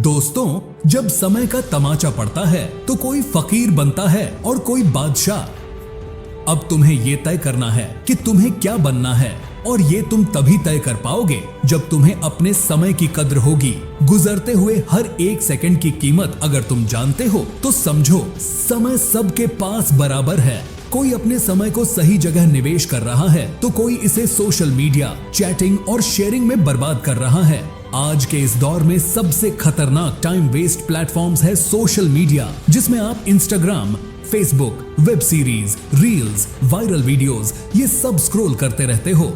दोस्तों, जब समय का तमाचा पड़ता है तो कोई फकीर बनता है और कोई बादशाह। अब तुम्हें यह तय करना है कि तुम्हें क्या बनना है, और ये तुम तभी तय कर पाओगे जब तुम्हें अपने समय की कद्र होगी। गुजरते हुए हर एक सेकंड की कीमत अगर तुम जानते हो तो समझो समय सबके पास बराबर है। कोई अपने समय को सही जगह निवेश कर रहा है तो कोई इसे सोशल मीडिया, चैटिंग और शेयरिंग में बर्बाद कर रहा है। आज के इस दौर में सबसे खतरनाक टाइम वेस्ट प्लेटफॉर्म्स है सोशल मीडिया, जिसमें आप Instagram, Facebook, web series, reels, viral videos ये सब स्क्रॉल करते रहते हो।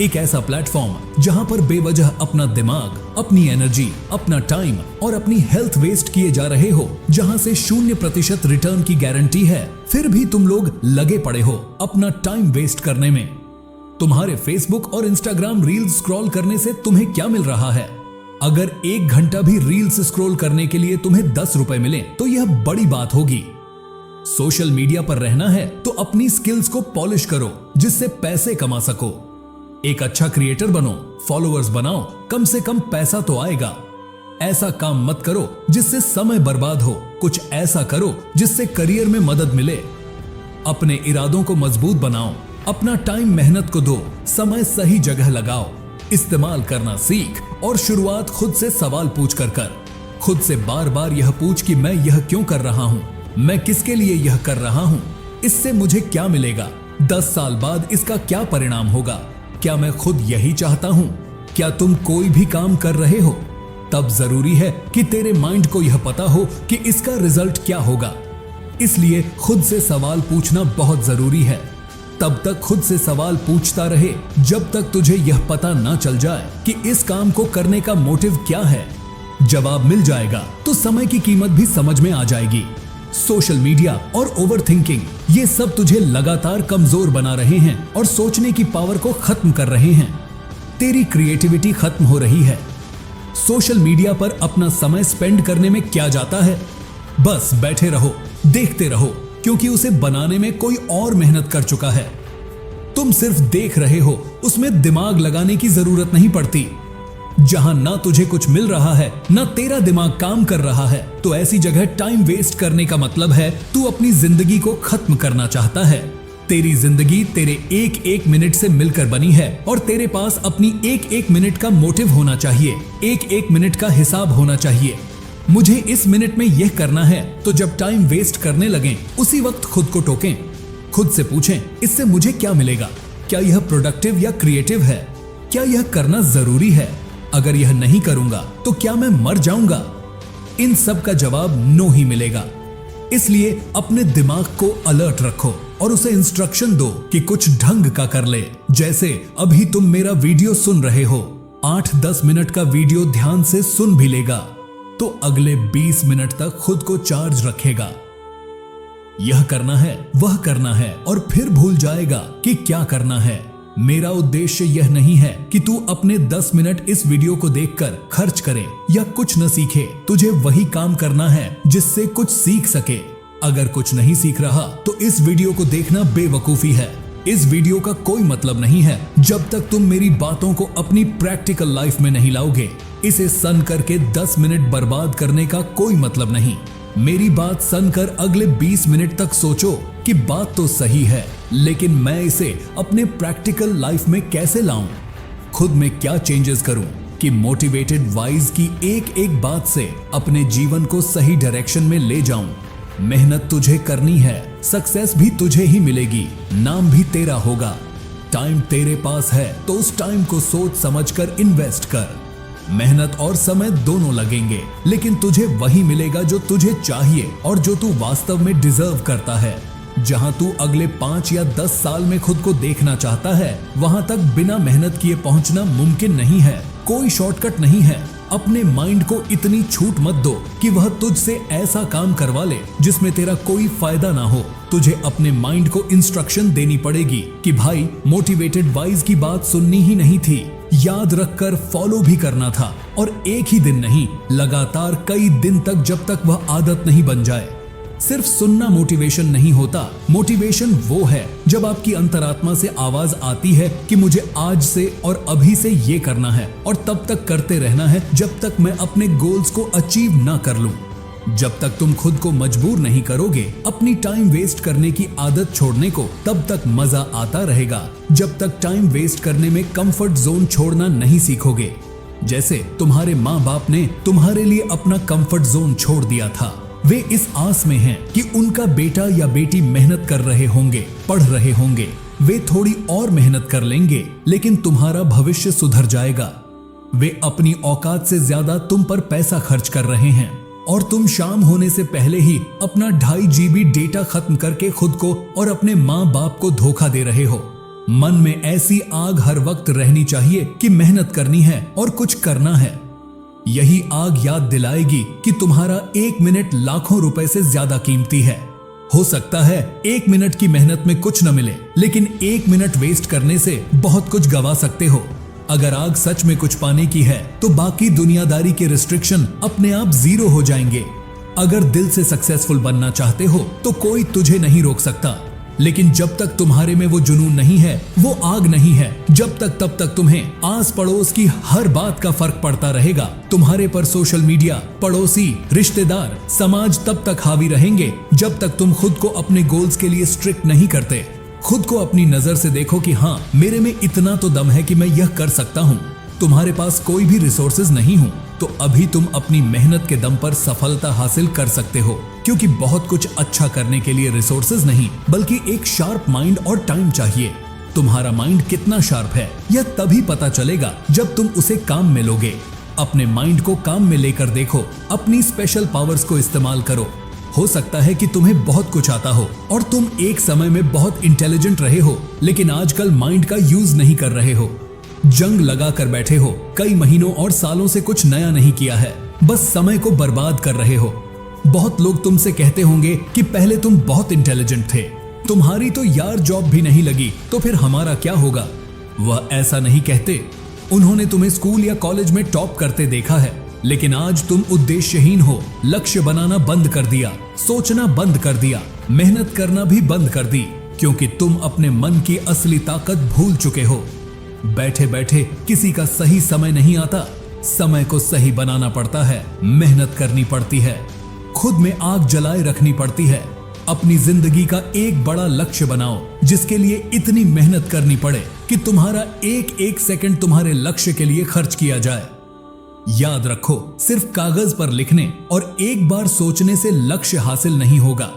एक ऐसा प्लेटफॉर्म जहां पर बेवजह अपना दिमाग, अपनी एनर्जी, अपना टाइम और अपनी हेल्थ वेस्ट किए जा रहे हो, जहां से 0% रिटर्न की गारंटी है, फिर भी तुम लोग लगे पड़े हो अपना टाइम वेस्ट करने में। तुम्हारे फेसबुक और इंस्टाग्राम रील्स स्क्रॉल करने से तुम्हें क्या मिल रहा है? अगर 1 घंटा भी रील्स स्क्रॉल करने के लिए तुम्हें 10 रुपए मिले तो यह बड़ी बात होगी। सोशल मीडिया पर रहना है तो अपनी स्किल्स को पॉलिश करो, जिससे पैसे कमा सको। एक अच्छा क्रिएटर बनो, फॉलोअर्स बनाओ, कम से कम पैसा तो आएगा। ऐसा काम मत करो जिससे समय बर्बाद हो, कुछ ऐसा करो जिससे करियर में मदद मिले। अपने इरादों को मजबूत बनाओ, अपना टाइम मेहनत को दो, समय सही जगह लगाओ, इस्तेमाल करना सीख और शुरुआत खुद से सवाल पूछ कर। खुद से बार बार यह पूछ कि मैं यह क्यों कर रहा हूं, मैं किसके लिए यह कर रहा हूं, इससे मुझे क्या मिलेगा, 10 साल बाद इसका क्या परिणाम होगा, क्या मैं खुद यही चाहता हूं? क्या तुम कोई भी काम कर रहे हो, तब जरूरी है कि तेरे माइंड को यह पता हो कि इसका रिजल्ट क्या होगा। इसलिए खुद से सवाल पूछना बहुत जरूरी है। तब तक खुद से सवाल पूछता रहे जब तक तुझे यह पता ना चल जाए कि इस काम को करने का मोटिव क्या है। जवाब मिल जाएगा तो समय की कीमत भी समझ में आ जाएगी। सोशल मीडिया और ओवरथिंकिंग ये सब तुझे लगातार कमजोर बना रहे हैं और सोचने की पावर को खत्म कर रहे हैं। तेरी क्रिएटिविटी खत्म हो रही है। सोशल मीडिया पर अपना समय स्पेंड करने में क्या जाता है? बस बैठे रहो, देखते रहो, क्योंकि उसे बनाने में कोई और मेहनत कर चुका है। तुम सिर्फ देख रहे हो, उसमें दिमाग लगाने की जरूरत नहीं पड़ती। जहां ना तुझे कुछ मिल रहा है, ना तेरा दिमाग काम कर रहा है, तो ऐसी जगह टाइम वेस्ट करने का मतलब है तू अपनी जिंदगी को खत्म करना चाहता है। तेरी जिंदगी तेरे एक एक मिनट से मिलकर बनी है और तेरे पास अपनी एक एक मिनट का मोटिव होना चाहिए, एक एक मिनट का हिसाब होना चाहिए। मुझे इस मिनट में यह करना है, तो जब टाइम वेस्ट करने लगें उसी वक्त खुद को टोकें। खुद से पूछें, इससे मुझे क्या मिलेगा? क्या यह प्रोडक्टिव या क्रिएटिव है? क्या यह करना जरूरी है? अगर यह नहीं करूंगा तो क्या मैं मर जाऊंगा? इन सब का जवाब नो ही मिलेगा। इसलिए अपने दिमाग को अलर्ट रखो और उसे इंस्ट्रक्शन दो कि कुछ ढंग का कर ले। जैसे अभी तुम मेरा वीडियो सुन रहे हो, 8-10 मिनट का वीडियो ध्यान से सुन भी लेगा तो अगले 20 मिनट तक खुद को चार्ज रखेगा। यह करना है, वह करना है, और फिर भूल जाएगा कि क्या करना है। मेरा उद्देश्य यह नहीं है कि तू अपने 10 मिनट इस वीडियो को देखकर खर्च करे या कुछ न सीखे। तुझे वही काम करना है जिससे कुछ सीख सके। अगर कुछ नहीं सीख रहा तो इस वीडियो को देखना बेवकूफी है। इस वीडियो का कोई मतलब नहीं है जब तक तुम मेरी बातों को अपनी प्रैक्टिकल लाइफ में नहीं लाओगे। इसे सन करके 10 मिनट बर्बाद करने का कोई मतलब नहीं। मेरी बात सुनकर अगले 20 मिनट तक सोचो कि बात तो सही है, लेकिन मैं इसे अपने प्रैक्टिकल लाइफ में कैसे लाऊं? खुद में क्या चेंजेस करूं कि मोटिवेटेड वाइज की एक एक बात से अपने जीवन को सही डायरेक्शन में ले जाऊं? मेहनत तुझे करनी है, सक्सेस भी तुझे ही मिलेगी, नाम भी तेरा होगा। टाइम तेरे पास है तो उस टाइम को सोच समझकर इन्वेस्ट कर। मेहनत और समय दोनों लगेंगे, लेकिन तुझे वही मिलेगा जो तुझे चाहिए और जो तू वास्तव में डिजर्व करता है। जहां तू अगले 5 या 10 साल में खुद को देखना चाहता है, वहां तक बिना मेहनत किए पहुंचना मुमकिन नहीं है। कोई शॉर्टकट नहीं है। अपने माइंड को इतनी छूट मत दो कि वह तुझसे ऐसा काम करवा ले जिसमें तेरा कोई फायदा ना हो। तुझे अपने माइंड को इंस्ट्रक्शन देनी पड़ेगी कि भाई, मोटिवेटेड वाइज की बात सुननी ही नहीं थी, याद रखकर फॉलो भी करना था, और एक ही दिन नहीं, लगातार कई दिन तक, जब तक वह आदत नहीं बन जाए। सिर्फ सुनना मोटिवेशन नहीं होता। मोटिवेशन वो है जब आपकी अंतरात्मा से आवाज आती है कि मुझे आज से और अभी से ये करना है और तब तक करते रहना है जब तक मैं अपने गोल्स को अचीव ना कर लूं। जब तक तुम खुद को मजबूर नहीं करोगे अपनी टाइम वेस्ट करने की आदत छोड़ने को, तब तक मजा आता रहेगा। जब तक टाइम वेस्ट करने में कंफर्ट जोन छोड़ना नहीं सीखोगे। जैसे तुम्हारे माँ बाप ने तुम्हारे लिए अपना कंफर्ट जोन छोड़ दिया था। वे इस आस में हैं कि उनका बेटा या बेटी मेहनत कर रहे होंगे, पढ़ रहे होंगे, वे थोड़ी और मेहनत कर लेंगे लेकिन तुम्हारा भविष्य सुधर जाएगा। वे अपनी औकात से ज्यादा तुम पर पैसा खर्च कर रहे हैं और तुम शाम होने से पहले ही अपना 2.5 GB डेटा खत्म करके खुद को और अपने माँ बाप को धोखा दे रहे हो। मन में ऐसी आग हर वक्त रहनी चाहिए कि मेहनत करनी है और कुछ करना है। यही आग याद दिलाएगी कि तुम्हारा 1 मिनट लाखों रुपए से ज्यादा कीमती है। हो सकता है 1 मिनट की मेहनत में कुछ न मिले, लेकिन 1 मिनट वेस्ट करने से बहुत कुछ गवा सकते हो। अगर आग सच में कुछ पाने की है तो बाकी दुनियादारी के रिस्ट्रिक्शन अपने आप 0 हो जाएंगे। अगर दिल से सक्सेसफुल बनना चाहते हो तो कोई तुझे नहीं रोक सकता, लेकिन जब तक तुम्हारे में वो जुनून नहीं है, वो आग नहीं है, तब तक तुम्हें आस पड़ोस की हर बात का फर्क पड़ता रहेगा। तुम्हारे पर सोशल मीडिया, पड़ोसी, रिश्तेदार, समाज तब तक हावी रहेंगे जब तक तुम खुद को अपने गोल्स के लिए स्ट्रिक्ट नहीं करते। खुद को अपनी नजर से देखो कि हाँ, मेरे में इतना तो दम है कि मैं यह कर सकता हूँ। तुम्हारे पास कोई भी रिसोर्सेज नहीं हो तो अभी तुम अपनी मेहनत के दम पर सफलता हासिल कर सकते हो, क्योंकि बहुत कुछ अच्छा करने के लिए रिसोर्सेज नहीं बल्कि एक शार्प माइंड और टाइम चाहिए। तुम्हारा माइंड कितना शार्प है यह तभी पता चलेगा जब तुम उसे काम में लोगे। अपने माइंड को काम में लेकर देखो, अपनी स्पेशल पावर्स को इस्तेमाल करो। हो सकता है कि तुम्हें बहुत कुछ आता हो और तुम एक समय में बहुत इंटेलिजेंट रहे हो, लेकिन आजकल माइंड का यूज नहीं कर रहे हो। जंग लगा कर बैठे हो, कई महीनों और सालों से कुछ नया नहीं किया है, बस समय को बर्बाद कर रहे हो। बहुत लोग तुमसे कहते होंगे कि पहले तुम बहुत इंटेलिजेंट थे, तुम्हारी तो यार जॉब भी नहीं लगी, तो फिर हमारा क्या होगा। वह ऐसा नहीं कहते। उन्होंने तुम्हें स्कूल या कॉलेज में टॉप करते देखा है, लेकिन आज तुम उद्देश्यहीन हो, लक्ष्य बनाना बंद कर दिया, सोचना बंद कर दिया, मेहनत करना भी बंद कर दी, क्योंकि तुम अपने मन की असली ताकत भूल चुके हो। बैठे बैठे किसी का सही समय नहीं आता, समय को सही बनाना पड़ता है, मेहनत करनी पड़ती है, खुद में आग जलाए रखनी पड़ती है। अपनी जिंदगी का एक बड़ा लक्ष्य बनाओ जिसके लिए इतनी मेहनत करनी पड़े कि तुम्हारा एक एक सेकंड तुम्हारे लक्ष्य के लिए खर्च किया जाए। याद रखो, सिर्फ कागज पर लिखने और एक बार सोचने से लक्ष्य हासिल नहीं होगा।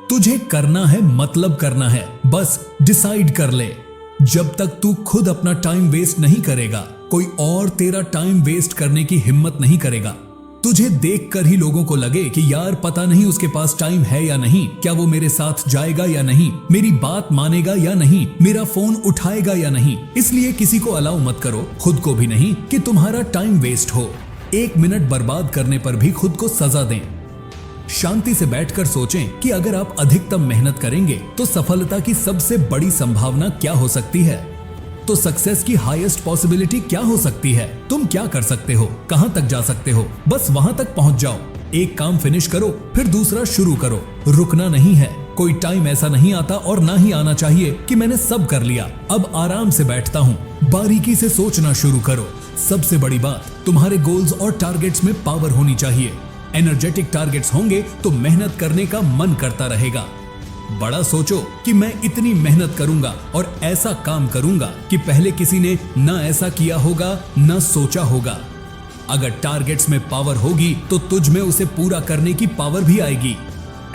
तुझे करना है, मतलब करना है, बस डिसाइड कर ले। जब तक तू खुद अपना टाइम वेस्ट नहीं करेगा, कोई और तेरा टाइम वेस्ट करने की हिम्मत नहीं करेगा। तुझे देखकर ही लोगों को लगे कि यार पता नहीं उसके पास टाइम है या नहीं, क्या वो मेरे साथ जाएगा या नहीं, मेरी बात मानेगा या नहीं, मेरा फोन उठाएगा या नहीं। इसलिए किसी को अलाउ मत करो, खुद को भी नहीं, कि तुम्हारा टाइम वेस्ट हो। 1 मिनट बर्बाद करने पर भी खुद को सजा दें। शांति से बैठकर सोचें कि अगर आप अधिकतम मेहनत करेंगे तो सफलता की सबसे बड़ी संभावना क्या हो सकती है, तो सक्सेस की हाईएस्ट पॉसिबिलिटी क्या हो सकती है। तुम क्या कर सकते हो, कहां तक जा सकते हो, बस वहां तक पहुंच जाओ। एक काम फिनिश करो, फिर दूसरा शुरू करो। रुकना नहीं है। कोई टाइम ऐसा नहीं आता और ना ही आना चाहिए कि मैंने सब कर लिया, अब आराम से बैठता हूं। बारीकी से सोचना शुरू करो। सबसे बड़ी बात, तुम्हारे गोल्स और टारगेट्स में पावर होनी चाहिए। एनर्जेटिक टारगेट्स होंगे तो मेहनत करने का मन करता रहेगा। बड़ा सोचो कि मैं इतनी मेहनत करूंगा और ऐसा काम करूंगा कि पहले किसी ने ना ऐसा किया होगा, ना सोचा होगा। अगर टारगेट्स में पावर होगी तो तुझ में उसे पूरा करने की पावर भी आएगी।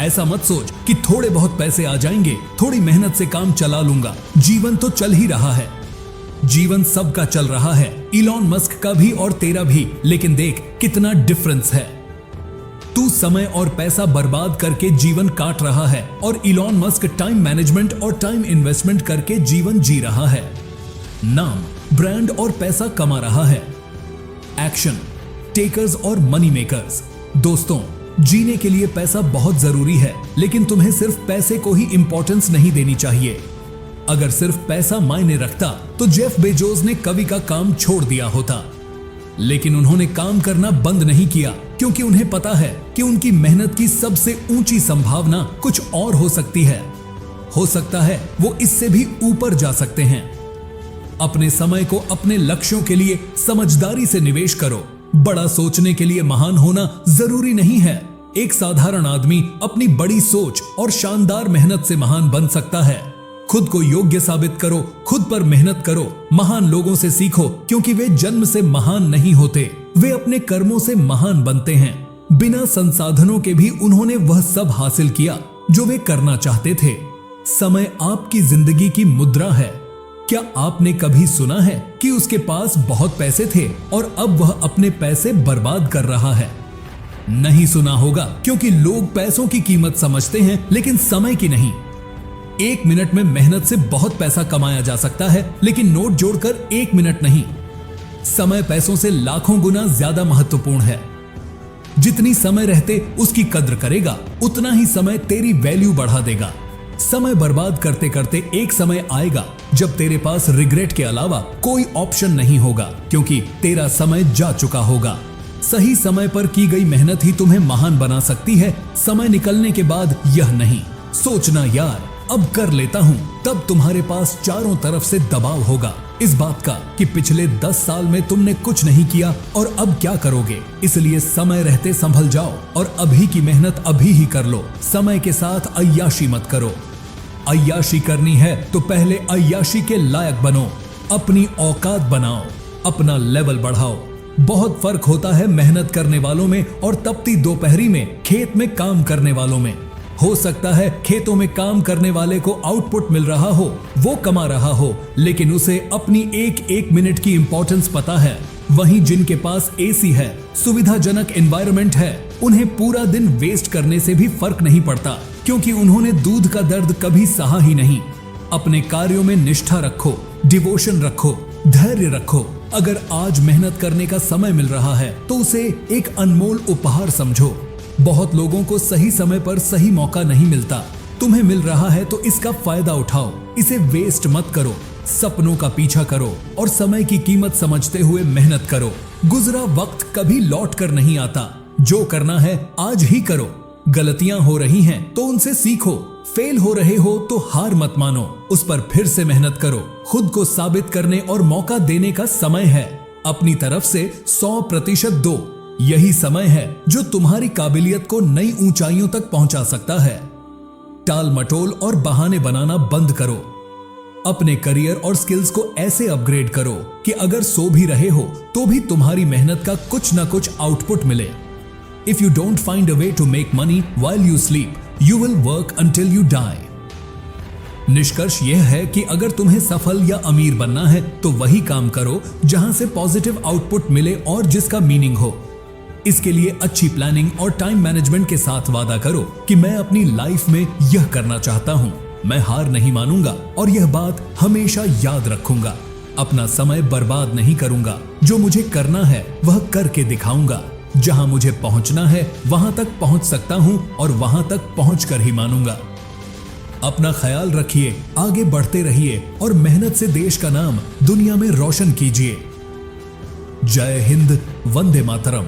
ऐसा मत सोच कि थोड़े बहुत पैसे आ जाएंगे, थोड़ी मेहनत से काम चला लूंगा। जीवन तो चल ही रहा है, जीवन सबका चल रहा है, इलॉन मस्क का भी और तेरा भी, लेकिन देख कितना डिफरेंस है। तू समय और पैसा बर्बाद करके जीवन काट रहा है और इलॉन मस्क टाइम मैनेजमेंट और टाइम इन्वेस्टमेंट करके जीवन जी रहा है। नाम, ब्रांड और पैसा कमा रहा है। एक्शन, टेकर्स और मनी मेकर्स। दोस्तों, जीने के लिए पैसा बहुत जरूरी है, लेकिन तुम्हें सिर्फ पैसे को ही इंपॉर्टेंस नहीं देनी चाहिए। अगर सिर्फ पैसा मायने रखता तो जेफ बेजोस ने कवि का काम छोड़ दिया होता, लेकिन उन्होंने काम करना बंद नहीं किया। क्योंकि उन्हें पता है कि उनकी मेहनत की सबसे ऊंची संभावना कुछ और हो सकती है। हो सकता है वो इससे भी ऊपर जा सकते हैं। अपने समय को अपने लक्ष्यों के लिए समझदारी से निवेश करो। बड़ा सोचने के लिए महान होना जरूरी नहीं है। एक साधारण आदमी अपनी बड़ी सोच और शानदार मेहनत से महान बन सकता है। खुद को योग्य साबित करो, खुद पर मेहनत करो, महान लोगों से सीखो, क्योंकि वे जन्म से महान नहीं होते, वे अपने कर्मों से महान बनते हैं। बिना संसाधनों के भी उन्होंने वह सब हासिल किया जो वे करना चाहते थे। समय आपकी जिंदगी की मुद्रा है। क्या आपने कभी सुना है कि उसके पास बहुत पैसे थे और अब वह अपने पैसे बर्बाद कर रहा है? नहीं सुना होगा, क्योंकि लोग पैसों की कीमत समझते हैं लेकिन समय की नहीं। 1 मिनट में मेहनत से बहुत पैसा कमाया जा सकता है, लेकिन नोट जोड़कर 1 मिनट नहीं। समय पैसों से लाखों गुना ज्यादा महत्वपूर्ण है। जितनी समय रहते उसकी कद्र करेगा, उतना ही समय तेरी वैल्यू बढ़ा देगा। समय बर्बाद करते करते एक समय आएगा जब तेरे पास रिग्रेट के अलावा कोई ऑप्शन नहीं होगा, क्योंकि तेरा समय जा चुका होगा। सही समय पर की गई मेहनत ही तुम्हें महान बना सकती है, समय निकलने के बाद यह नहीं। सोचना यार अब कर लेता हूं, तब तुम्हारे पास चारों तरफ से दबाव होगा इस बात का कि पिछले 10 साल में तुमने कुछ नहीं किया और अब क्या करोगे। इसलिए समय रहते संभल जाओ और अभी की मेहनत अभी ही कर लो। समय के साथ अय्याशी मत करो। अय्याशी करनी है तो पहले अय्याशी के लायक बनो, अपनी औकात बनाओ, अपना लेवल बढ़ाओ। बहुत फर्क होता है मेहनत करने वालों में और तपती दोपहरी में खेत में काम करने वालों में। हो सकता है खेतों में काम करने वाले को आउटपुट मिल रहा हो, वो कमा रहा हो, लेकिन उसे अपनी एक मिनट की इंपॉर्टेंस पता है। वहीं जिनके पास एसी है, सुविधाजनक एनवायरनमेंट है, उन्हें पूरा दिन वेस्ट करने से भी फर्क नहीं पड़ता, क्योंकि उन्होंने दूध का दर्द कभी सहा ही नहीं। अपने कार्यों में निष्ठा रखो, डिवोशन रखो, धैर्य रखो। अगर आज मेहनत करने का समय मिल रहा है तो उसे एक अनमोल उपहार समझो। बहुत लोगों को सही समय पर सही मौका नहीं मिलता। तुम्हें मिल रहा है तो इसका फायदा उठाओ, इसे वेस्ट मत करो। सपनों का पीछा करो और समय की कीमत समझते हुए मेहनत करो। गुजरा वक्त कभी लौट कर नहीं आता। जो करना है आज ही करो। गलतियां हो रही हैं तो उनसे सीखो। फेल हो रहे हो तो हार मत मानो, उस पर फिर से मेहनत करो। खुद को साबित करने और मौका देने का समय है। अपनी तरफ से 100% दो। यही समय है जो तुम्हारी काबिलियत को नई ऊंचाइयों तक पहुंचा सकता है। टाल मटोल और बहाने बनाना बंद करो। अपने करियर और स्किल्स को ऐसे अपग्रेड करो कि अगर सो भी रहे हो तो भी तुम्हारी मेहनत का कुछ ना कुछ आउटपुट मिले। If you don't find a way to make money while you sleep, you will work until you die. निष्कर्ष यह है कि अगर तुम्हें सफल या अमीर बनना है तो वही काम करो जहां से पॉजिटिव आउटपुट मिले और जिसका मीनिंग हो। इसके लिए अच्छी प्लानिंग और टाइम मैनेजमेंट के साथ वादा करो कि मैं अपनी लाइफ में यह करना चाहता हूं। मैं हार नहीं मानूंगा और यह बात हमेशा याद रखूंगा। अपना समय बर्बाद नहीं करूंगा। जो मुझे करना है वह करके दिखाऊंगा। जहां मुझे पहुंचना है वहां तक पहुंच सकता हूं और वहां तक पहुंचकर ही मानूंगा। अपना ख्याल रखिए, आगे बढ़ते रहिए और मेहनत से देश का नाम दुनिया में रोशन कीजिए। जय हिंद, वंदे मातरम।